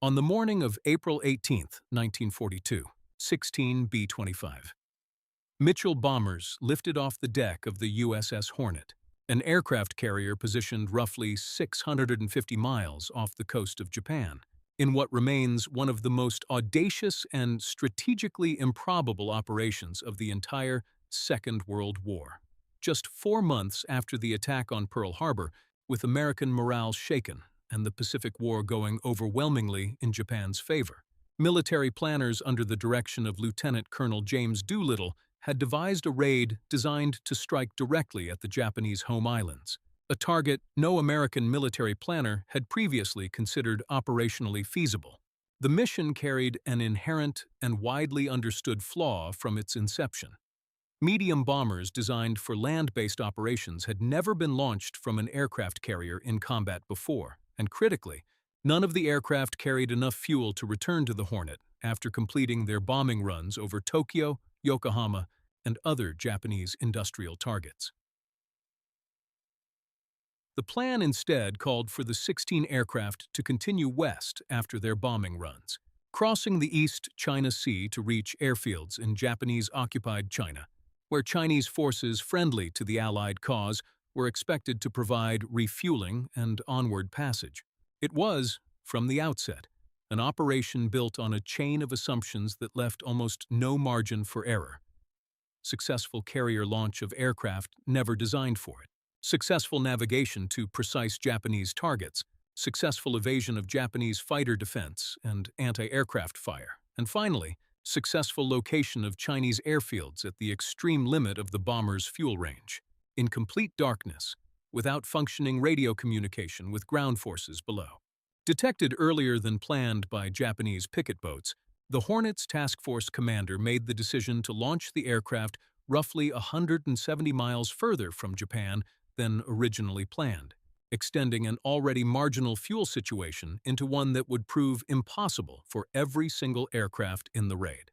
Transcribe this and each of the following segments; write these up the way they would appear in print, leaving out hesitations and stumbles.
On the morning of April 18, 1942, 16 B-25, Mitchell bombers lifted off the deck of the USS Hornet, an aircraft carrier positioned roughly 650 miles off the coast of Japan, in what remains one of the most audacious and strategically improbable operations of the entire Second World War. Just 4 months after the attack on Pearl Harbor, with American morale shaken and the Pacific War going overwhelmingly in Japan's favor, military planners under the direction of Lieutenant Colonel James Doolittle had devised a raid designed to strike directly at the Japanese home islands, a target no American military planner had previously considered operationally feasible. The mission carried an inherent and widely understood flaw from its inception. Medium bombers designed for land-based operations had never been launched from an aircraft carrier in combat before, and critically, none of the aircraft carried enough fuel to return to the Hornet after completing their bombing runs over Tokyo, Yokohama, and other Japanese industrial targets. The plan instead called for the 16 aircraft to continue west after their bombing runs, crossing the East China Sea to reach airfields in Japanese-occupied China, where Chinese forces friendly to the Allied cause were expected to provide refueling and onward passage. It was, from the outset, an operation built on a chain of assumptions that left almost no margin for error. Successful carrier launch of aircraft never designed for it. Successful navigation to precise Japanese targets. Successful evasion of Japanese fighter defense and anti-aircraft fire. And finally, successful location of Chinese airfields at the extreme limit of the bomber's fuel range, in complete darkness, without functioning radio communication with ground forces below. Detected earlier than planned by Japanese picket boats, the Hornet's task force commander made the decision to launch the aircraft roughly 170 miles further from Japan than originally planned, extending an already marginal fuel situation into one that would prove impossible for every single aircraft in the raid.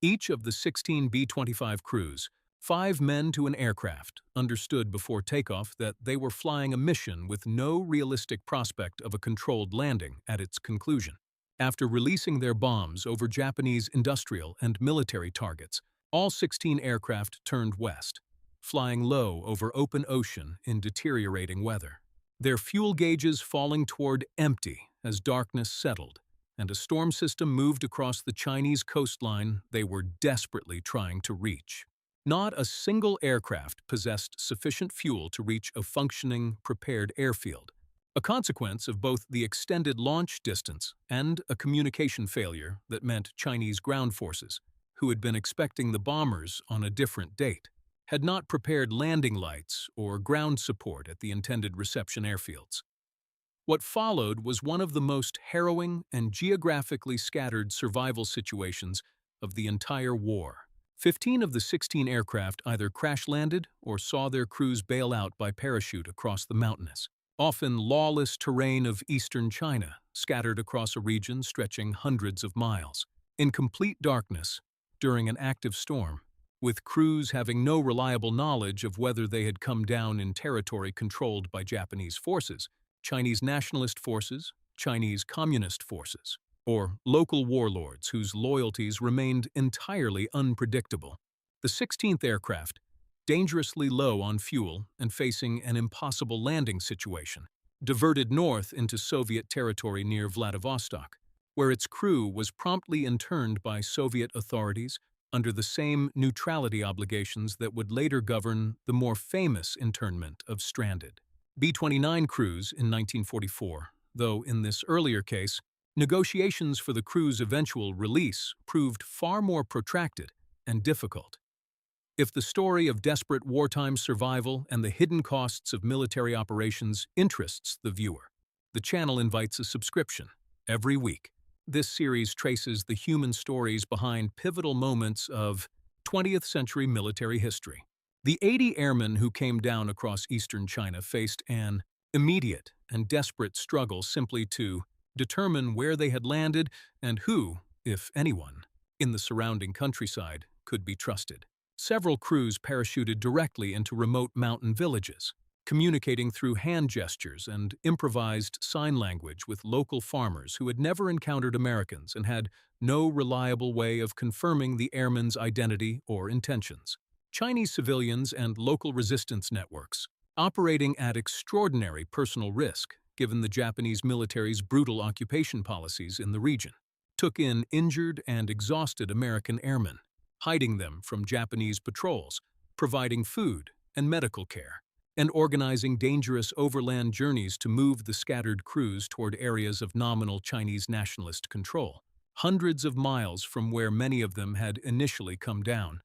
Each of the 16 B-25 crews, 5 men to an aircraft, understood before takeoff that they were flying a mission with no realistic prospect of a controlled landing at its conclusion. After releasing their bombs over Japanese industrial and military targets, all 16 aircraft turned west, flying low over open ocean in deteriorating weather. Their fuel gauges falling toward empty as darkness settled, and a storm system moved across the Chinese coastline they were desperately trying to reach. Not a single aircraft possessed sufficient fuel to reach a functioning, prepared airfield, a consequence of both the extended launch distance and a communication failure that meant Chinese ground forces, who had been expecting the bombers on a different date, had not prepared landing lights or ground support at the intended reception airfields. What followed was one of the most harrowing and geographically scattered survival situations of the entire war. 15 of the 16 aircraft either crash-landed or saw their crews bail out by parachute across the mountainous, often lawless terrain of eastern China, scattered across a region stretching hundreds of miles, in complete darkness during an active storm, with crews having no reliable knowledge of whether they had come down in territory controlled by Japanese forces, Chinese nationalist forces, Chinese communist forces, or local warlords whose loyalties remained entirely unpredictable. The 16th aircraft, dangerously low on fuel and facing an impossible landing situation, diverted north into Soviet territory near Vladivostok, where its crew was promptly interned by Soviet authorities under the same neutrality obligations that would later govern the more famous internment of stranded B-29 crews in 1944, though in this earlier case, negotiations for the crew's eventual release proved far more protracted and difficult. If the story of desperate wartime survival and the hidden costs of military operations interests the viewer, the channel invites a subscription every week. This series traces the human stories behind pivotal moments of 20th century military history. The 80 airmen who came down across eastern China faced an immediate and desperate struggle simply to determine where they had landed and who, if anyone, in the surrounding countryside could be trusted. Several crews parachuted directly into remote mountain villages, communicating through hand gestures and improvised sign language with local farmers who had never encountered Americans and had no reliable way of confirming the airmen's identity or intentions. Chinese civilians and local resistance networks, operating at extraordinary personal risk given the Japanese military's brutal occupation policies in the region, took in injured and exhausted American airmen, hiding them from Japanese patrols, providing food and medical care, and organizing dangerous overland journeys to move the scattered crews toward areas of nominal Chinese nationalist control, hundreds of miles from where many of them had initially come down.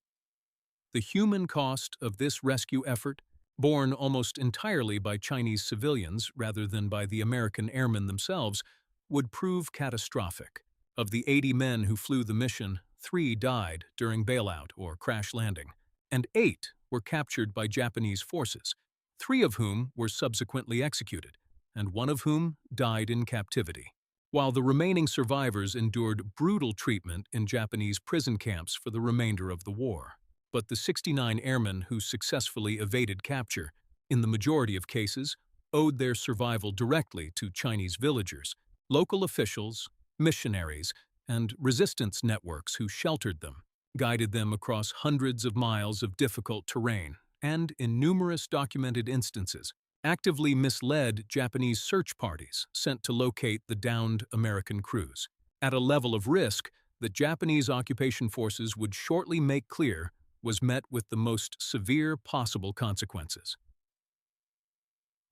The human cost of this rescue effort, borne almost entirely by Chinese civilians rather than by the American airmen themselves, would prove catastrophic. Of the 80 men who flew the mission, 3 died during bailout or crash landing, and 8 were captured by Japanese forces, 3 of whom were subsequently executed, and 1 of whom died in captivity, while the remaining survivors endured brutal treatment in Japanese prison camps for the remainder of the war. But the 69 airmen who successfully evaded capture, in the majority of cases, owed their survival directly to Chinese villagers, local officials, missionaries, and resistance networks who sheltered them, guided them across hundreds of miles of difficult terrain, and, in numerous documented instances, actively misled Japanese search parties sent to locate the downed American crews, at a level of risk that Japanese occupation forces would shortly make clear was met with the most severe possible consequences.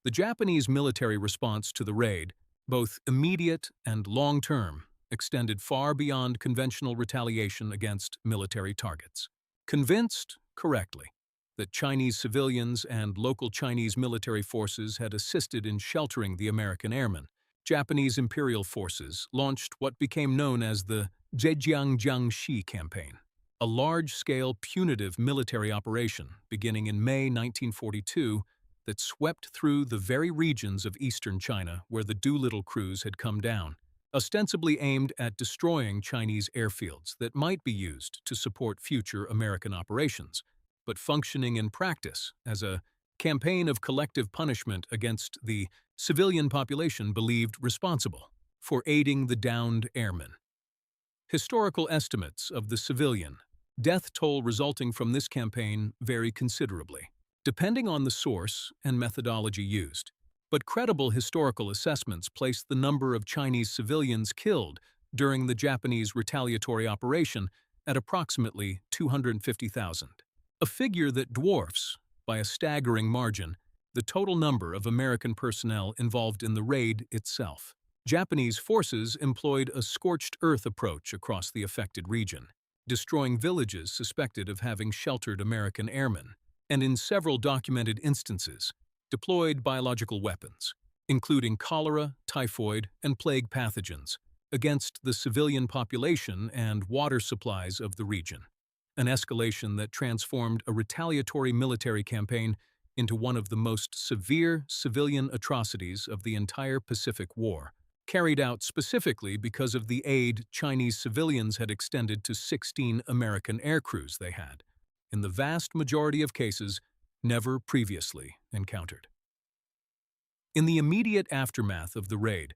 The Japanese military response to the raid, both immediate and long-term, extended far beyond conventional retaliation against military targets. Convinced, correctly, that Chinese civilians and local Chinese military forces had assisted in sheltering the American airmen, Japanese imperial forces launched what became known as the Zhejiang-Jiangxi campaign, a large-scale punitive military operation beginning in May 1942 that swept through the very regions of eastern China where the Doolittle crews had come down, ostensibly aimed at destroying Chinese airfields that might be used to support future American operations, but functioning in practice as a campaign of collective punishment against the civilian population believed responsible for aiding the downed airmen. Historical estimates of the civilian death toll resulting from this campaign vary considerably, depending on the source and methodology used, but credible historical assessments place the number of Chinese civilians killed during the Japanese retaliatory operation at approximately 250,000, a figure that dwarfs, by a staggering margin, the total number of American personnel involved in the raid itself. Japanese forces employed a scorched earth approach across the affected region, destroying villages suspected of having sheltered American airmen, and in several documented instances, deployed biological weapons, including cholera, typhoid, and plague pathogens, against the civilian population and water supplies of the region, an escalation that transformed a retaliatory military campaign into one of the most severe civilian atrocities of the entire Pacific War, carried out specifically because of the aid Chinese civilians had extended to 16 American aircrews they had, in the vast majority of cases, never previously encountered. In the immediate aftermath of the raid,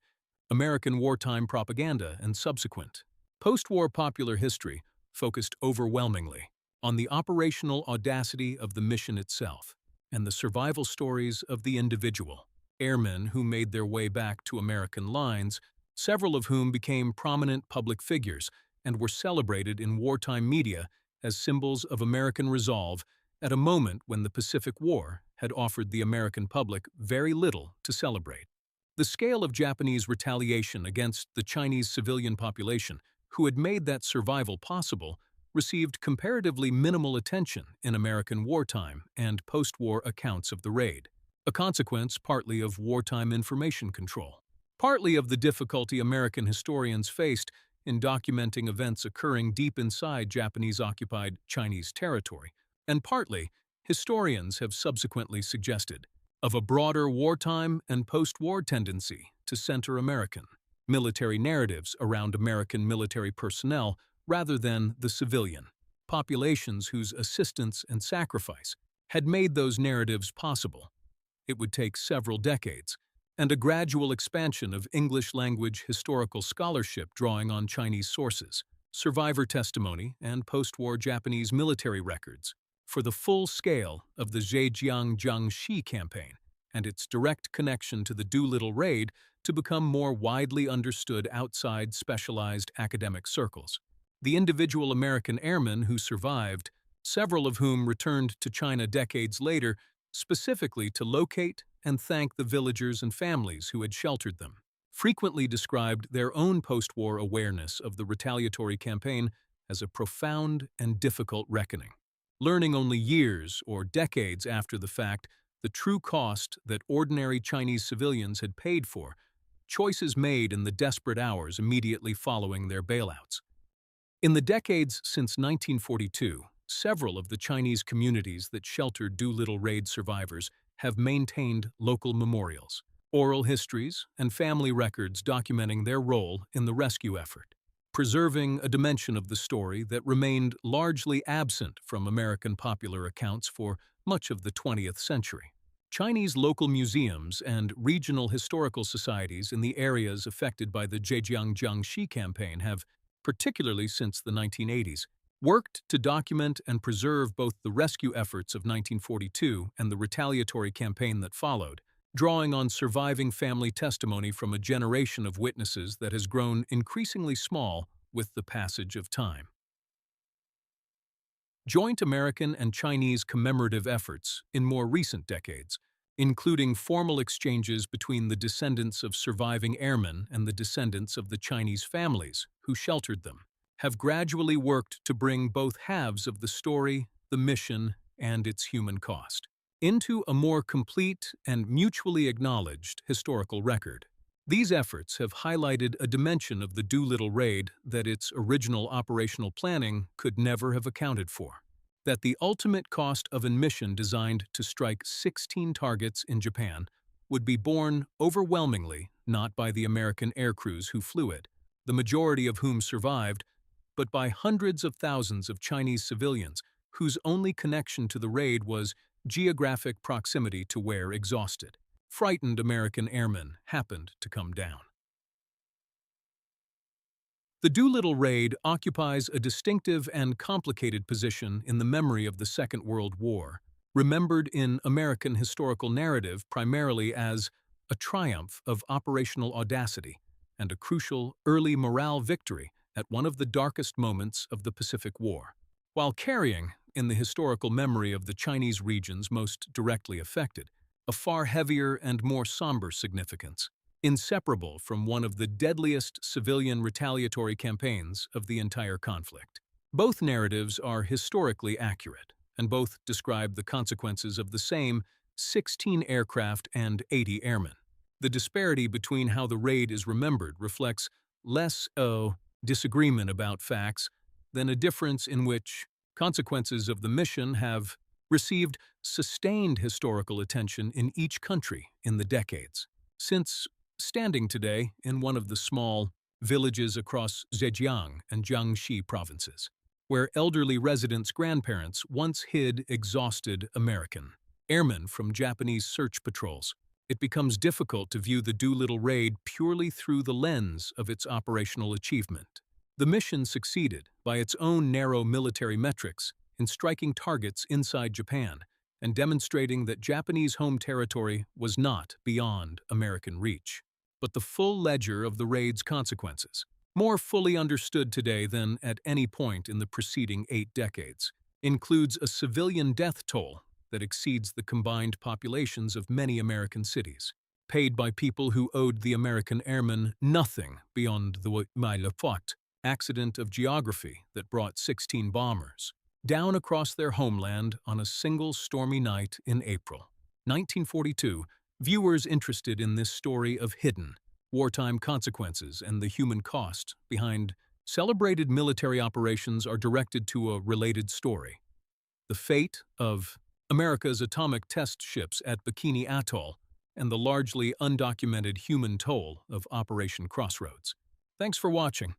American wartime propaganda and subsequent post-war popular history focused overwhelmingly on the operational audacity of the mission itself and the survival stories of the individual airmen who made their way back to American lines, several of whom became prominent public figures and were celebrated in wartime media as symbols of American resolve at a moment when the Pacific War had offered the American public very little to celebrate. The scale of Japanese retaliation against the Chinese civilian population, who had made that survival possible, received comparatively minimal attention in American wartime and post-war accounts of the raid, a consequence partly of wartime information control, partly of the difficulty American historians faced in documenting events occurring deep inside Japanese-occupied Chinese territory, and partly, historians have subsequently suggested, of a broader wartime and post-war tendency to center American military narratives around American military personnel rather than the civilian populations whose assistance and sacrifice had made those narratives possible. it would take several decades, and a gradual expansion of English-language historical scholarship drawing on Chinese sources, survivor testimony, and post-war Japanese military records for the full scale of the Zhejiang-Jiangxi campaign and its direct connection to the Doolittle Raid to become more widely understood outside specialized academic circles. The individual American airmen who survived, several of whom returned to China decades later, specifically to locate and thank the villagers and families who had sheltered them, frequently described their own post-war awareness of the retaliatory campaign as a profound and difficult reckoning. Learning only years or decades after the fact the true cost that ordinary Chinese civilians had paid for choices made in the desperate hours immediately following their bailouts. In the decades since 1942, several of the Chinese communities that sheltered Doolittle Raid survivors have maintained local memorials, oral histories, and family records documenting their role in the rescue effort, preserving a dimension of the story that remained largely absent from American popular accounts for much of the 20th century. Chinese local museums and regional historical societies in the areas affected by the Zhejiang-Jiangxi campaign have, particularly since the 1980s, worked to document and preserve both the rescue efforts of 1942 and the retaliatory campaign that followed, drawing on surviving family testimony from a generation of witnesses that has grown increasingly small with the passage of time. Joint American and Chinese commemorative efforts in more recent decades, including formal exchanges between the descendants of surviving airmen and the descendants of the Chinese families who sheltered them, have gradually worked to bring both halves of the story, the mission, and its human cost into a more complete and mutually acknowledged historical record. These efforts have highlighted a dimension of the Doolittle Raid that its original operational planning could never have accounted for. That the ultimate cost of a mission designed to strike 16 targets in Japan would be borne overwhelmingly not by the American air crews who flew it, the majority of whom survived, but by hundreds of thousands of Chinese civilians whose only connection to the raid was geographic proximity to where exhausted, frightened American airmen happened to come down. The Doolittle Raid occupies a distinctive and complicated position in the memory of the Second World War, remembered in American historical narrative primarily as a triumph of operational audacity and a crucial early morale victory at one of the darkest moments of the Pacific War, while carrying, in the historical memory of the Chinese regions most directly affected, a far heavier and more somber significance, inseparable from one of the deadliest civilian retaliatory campaigns of the entire conflict. Both narratives are historically accurate, and both describe the consequences of the same 16 aircraft and 80 airmen. The disparity between how the raid is remembered reflects less a disagreement about facts than a difference in which consequences of the mission have received sustained historical attention in each country in the decades. Since standing today in one of the small villages across Zhejiang and Jiangxi provinces, where elderly residents' grandparents once hid exhausted American airmen from Japanese search patrols, it becomes difficult to view the Doolittle Raid purely through the lens of its operational achievement. The mission succeeded, by its own narrow military metrics, in striking targets inside Japan and demonstrating that Japanese home territory was not beyond American reach. But the full ledger of the raid's consequences, more fully understood today than at any point in the preceding 8 decades, includes a civilian death toll that exceeds the combined populations of many American cities, paid by people who owed the American airmen nothing beyond the Mailapot accident of geography that brought 16 bombers down across their homeland on a single stormy night in April 1942. Viewers interested in this story of hidden, wartime consequences and the human cost behind celebrated military operations are directed to a related story: the fate of America's atomic test ships at Bikini Atoll and the largely undocumented human toll of Operation Crossroads. Thanks for watching.